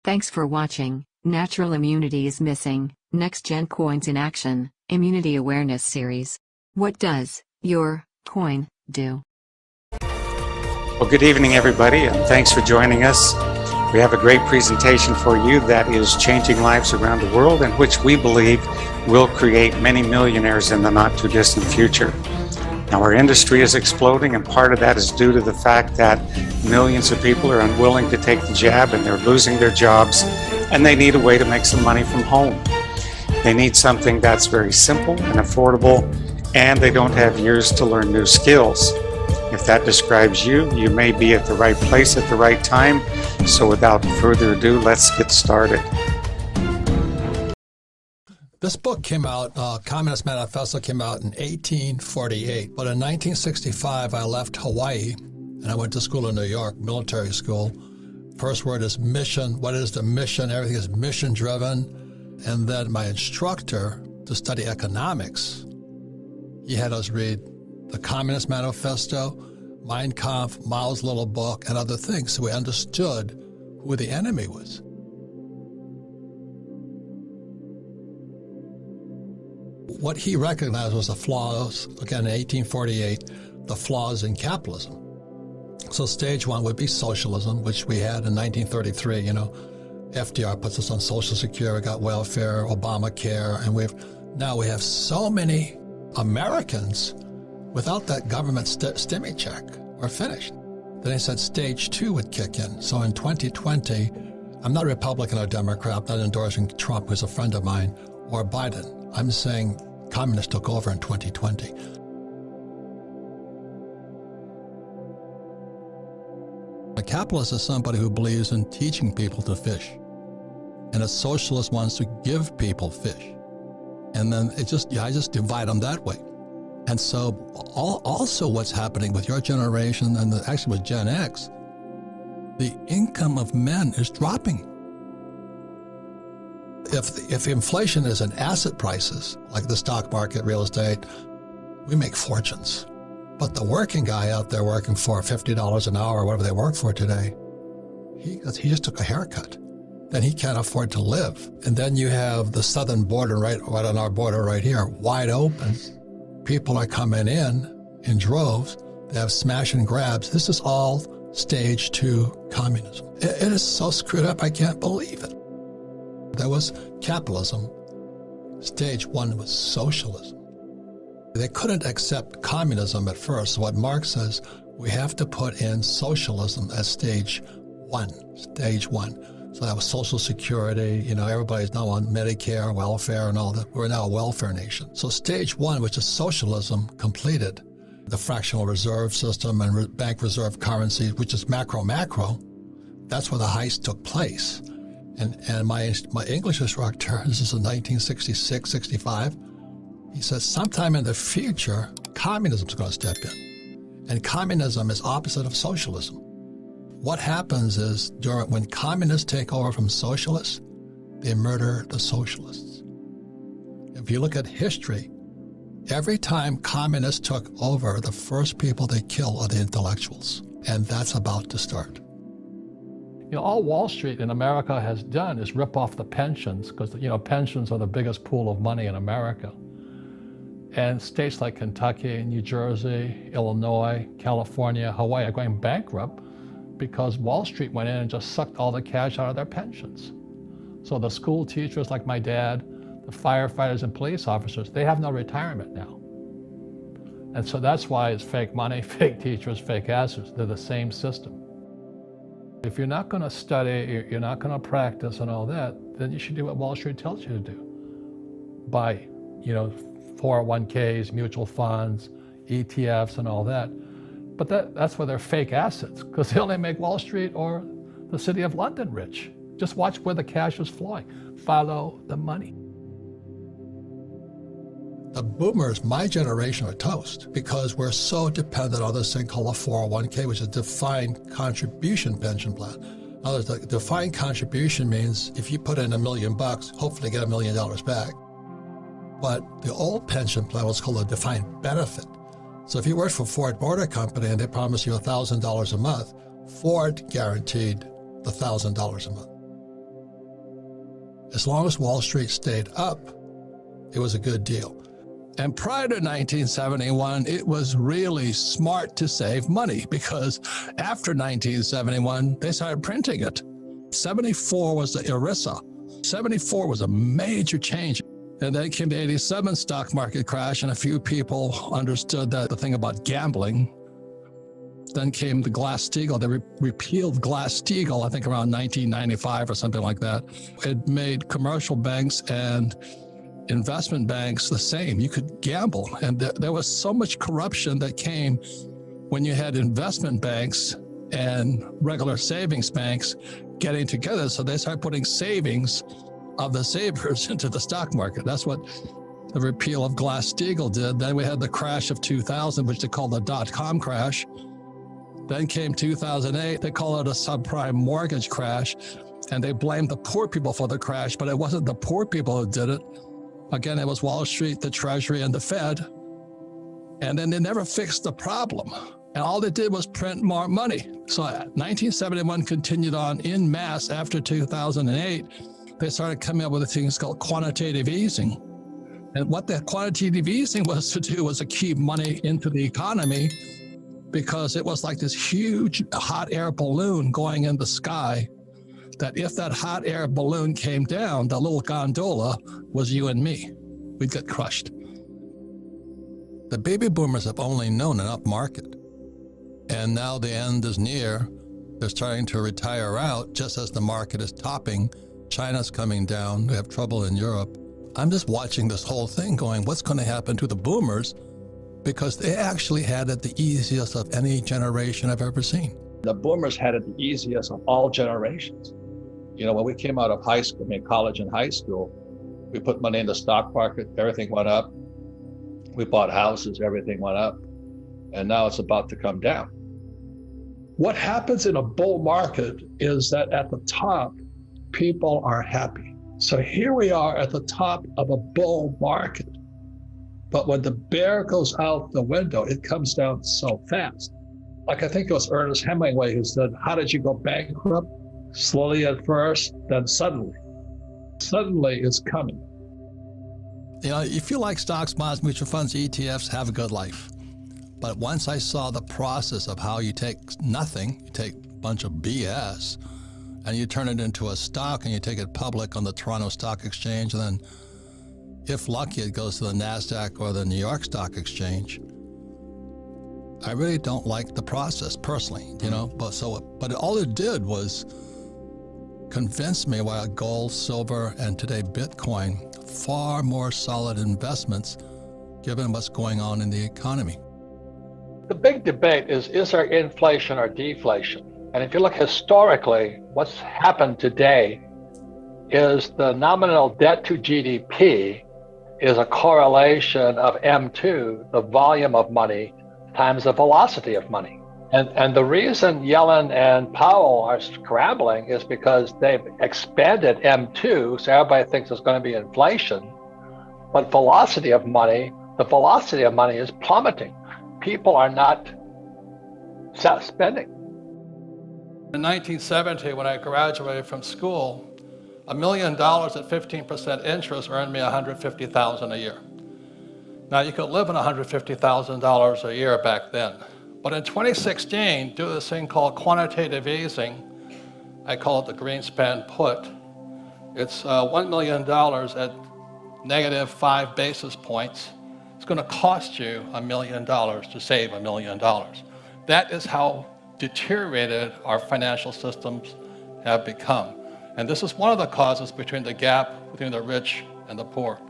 Thanks for watching. Natural immunity is missing. Next Gen Coins in Action, Immunity Awareness Series. What does your coin do? Well, good evening, everybody, and thanks for joining us. We have a great presentation for you that is changing lives around the world and which we believe will create many millionaires in the not too distant future. Now, our industry is exploding, and part of that is due to the fact that millions of people are unwilling to take the jab and they're losing their jobs, and they need a way to make some money from home. They need something that's very simple and affordable, and they don't have years to learn new skills. If that describes you, you may be at the right place at the right time. So without further ado, let's get started. This book came out, Communist Manifesto came out in 1848. But in 1965, I left Hawaii and I went to school in New York, military school. First word is mission. What is the mission? Everything is mission driven. And then my instructor to study economics, he had us read the Communist Manifesto, Mein Kampf, Mao's little book, and other things, so we understood who the enemy was. What he recognized was the flaws, again in 1848, the flaws in capitalism. So stage one would be socialism, which we had in 1933. FDR puts us on Social Security, we got welfare, Obamacare, and now we have so many Americans without that government stimmy check. We're finished. Then he said stage two would kick in. So in 2020, I'm not a Republican or Democrat, I'm not endorsing Trump, who's a friend of mine, or Biden. I'm saying communists took over in 2020. A capitalist is somebody who believes in teaching people to fish. And a socialist wants to give people fish. And then I just divide them that way. And so also what's happening with your generation and actually with Gen X, the income of men is dropping. If inflation is in asset prices, like the stock market, real estate, we make fortunes. But the working guy out there working for $50 an hour or whatever they work for today, he just took a haircut. Then he can't afford to live. And then you have the southern border right on our border right here, wide open. People are coming in droves. They have smash and grabs. This is all stage two communism. It is so screwed up, I can't believe it. There was capitalism. Stage one was socialism. They couldn't accept communism at first. So what Marx says, we have to put in socialism as stage one. So that was Social Security, everybody's now on Medicare, welfare, and all that. We're now a welfare nation. So stage one, which is socialism, completed. The fractional reserve system and bank reserve currency, which is macro, that's where the heist took place. And my English instructor, this is in 1966, 65, he says sometime in the future, communism is going to step in. And communism is opposite of socialism. What happens is when communists take over from socialists, they murder the socialists. If you look at history, every time communists took over, the first people they kill are the intellectuals. And that's about to start. All Wall Street in America has done is rip off the pensions because, pensions are the biggest pool of money in America. And states like Kentucky, New Jersey, Illinois, California, Hawaii are going bankrupt because Wall Street went in and just sucked all the cash out of their pensions. So the school teachers like my dad, the firefighters and police officers, they have no retirement now. And so that's why it's fake money, fake teachers, fake assets. They're the same system. If you're not going to study, you're not going to practice and all that, then you should do what Wall Street tells you to do. Buy, 401ks, mutual funds, ETFs and all that. But that's where they're fake assets, because they only make Wall Street or the city of London rich. Just watch where the cash is flowing. Follow the money. The boomers, my generation, are toast because we're so dependent on this thing called a 401k, which is a defined contribution pension plan. In other words, the defined contribution means if you put in $1 million, hopefully get $1 million back. But the old pension plan was called a defined benefit. So if you worked for Ford Motor Company and they promised you $1,000 a month, Ford guaranteed the $1,000 a month. As long as Wall Street stayed up, it was a good deal. And prior to 1971, it was really smart to save money because after 1971, they started printing it. 74 was the ERISA. 74 was a major change. And then came the 87 stock market crash, and a few people understood that the thing about gambling. Then came the Glass-Steagall. They repealed Glass-Steagall, I think around 1995 or something like that. It made commercial banks and investment banks the same. You could gamble. And there was so much corruption that came when you had investment banks and regular savings banks getting together. So they started putting savings of the savers into the stock market. That's what the repeal of Glass-Steagall did. Then we had the crash of 2000, which they called the dot-com crash. Then came 2008, they call it a subprime mortgage crash, and they blamed the poor people for the crash, but it wasn't the poor people who did it. Again, it was Wall Street, the Treasury, and the Fed. And then they never fixed the problem. And all they did was print more money. So 1971 continued on in mass after 2008. They started coming up with things called quantitative easing. And what that quantitative easing was to do was to keep money into the economy, because it was like this huge hot air balloon going in the sky, that if that hot air balloon came down, the little gondola was you and me. We'd get crushed. The baby boomers have only known an up market. And now the end is near. They're starting to retire out just as the market is topping. China's coming down. We have trouble in Europe. I'm just watching this whole thing going, what's going to happen to the boomers? Because they actually had it the easiest of any generation I've ever seen. The boomers had it the easiest of all generations. You know, when we came out of high school, college and high school, we put money in the stock market, everything went up. We bought houses, everything went up. And now it's about to come down. What happens in a bull market is that at the top, people are happy. So here we are at the top of a bull market. But when the bear goes out the window, it comes down so fast. Like I think it was Ernest Hemingway who said, how did you go bankrupt? Slowly at first, then suddenly. Suddenly it's coming. You know, if you like stocks, bonds, mutual funds, ETFs, have a good life. But once I saw the process of how you take nothing, you take a bunch of BS, and you turn it into a stock and you take it public on the Toronto Stock Exchange, and then if lucky, it goes to the NASDAQ or the New York Stock Exchange. I really don't like the process personally, you know, but all it did was convince me why gold, silver, and today Bitcoin, far more solid investments given what's going on in the economy. The big debate is there inflation or deflation? And if you look historically, what's happened today is the nominal debt to GDP is a correlation of M2, the volume of money, times the velocity of money. And the reason Yellen and Powell are scrambling is because they've expanded M2, so everybody thinks there's going to be inflation. But the velocity of money is plummeting. People are not spending. In 1970, when I graduated from school, $1 million at 15% interest earned me $150,000 a year. Now you could live on $150,000 a year back then. But in 2016, due to this thing called quantitative easing, I call it the Greenspan put, it's $1 million at negative 5 basis points. It's going to cost you $1 million to save $1 million. That is how deteriorated our financial systems have become. And this is one of the causes between the gap between the rich and the poor.